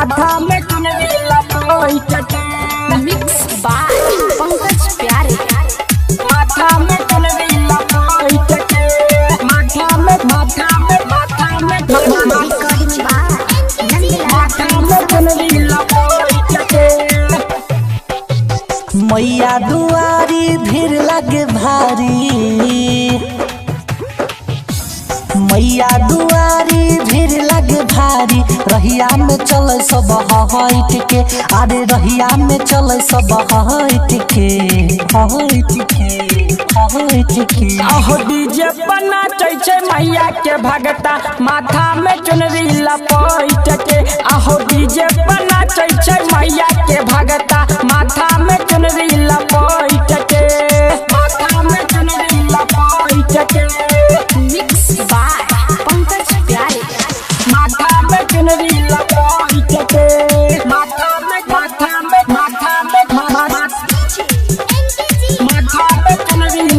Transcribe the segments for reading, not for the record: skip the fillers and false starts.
माथा में चुनरी लपेट के मिक्स बाय पंकज प्यारे। माथा में चुनरी लपेट के माथा में चुनरी लपेट के मैया दुआरी भीड़ लगे भारी, मैया दुआरी भीड़ लगे भारी। रहिया में चले सब हट के, अरे रहिया में चले सब हट के। अहो डीजे बना छै मैया के भगता माथा में चुनरी लपेट के। अहो डीजे बना छै मैया के भगता माथा में चुनरी लपेट के माथा में चुनरी लपेट के मिक्स बाय पंकज प्यारे। माथा में चुनरी लपेट के माथा में चुनरी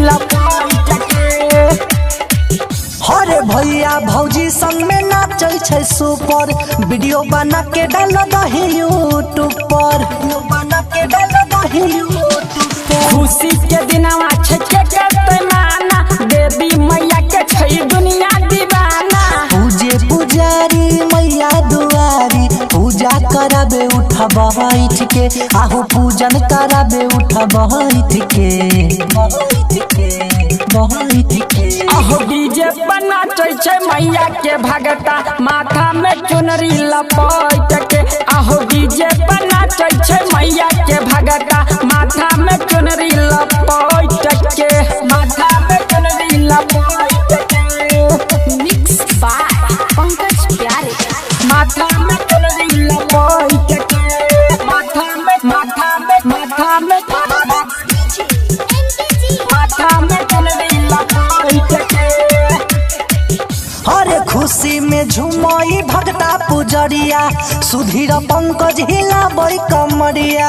लपेट के। हरे भैया भौजी संग में नाचे छै सुपर, वीडियो बना के डाल दही यूट्यूब पर, खुशी के दिनवा छै के करते माना, देवी मैया के छै दुनिया दीवाना। पूजे पुजारी मैया दुआरी, पूजा कराबे उठा बैठ के, आहू पूजन कराबे उठा बैठ के। अहो डीजे बना छै मैया के भगता माथा में चुनरी लपेट के। अहो डीजे बना छै मैया के भगता माथा में चुनरी लपेट के माथा में चुनरी लपेट के मिक्स बाय पंकज प्यारे। माथा में चुनरी लपेट के माथा में चुनरी लपेट के। हरे खुशी में झुमई भगता पुजरिया, सुधीर पंकज हिलाबै कमरिया,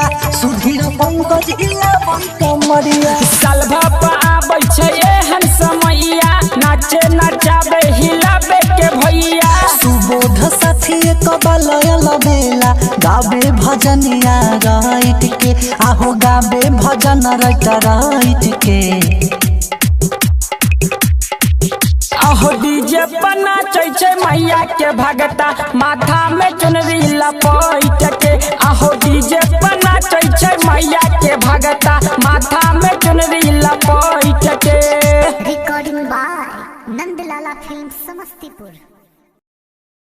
साल आबै छै एहन समैया, नाचे नचाबे हिलाबे के भैया। सुबोध साथी कबलयल बेला, गाबे भजनिया राइत के, आहू गाबे भजन राइत के। अहो डीजे बना छै मैया के भगता माथा में चुनरी लपेट के। अहो डीजे बना छै मैया के भगता माथा में चुनरी लपेट के। Recording by Nandlala film Samastipur.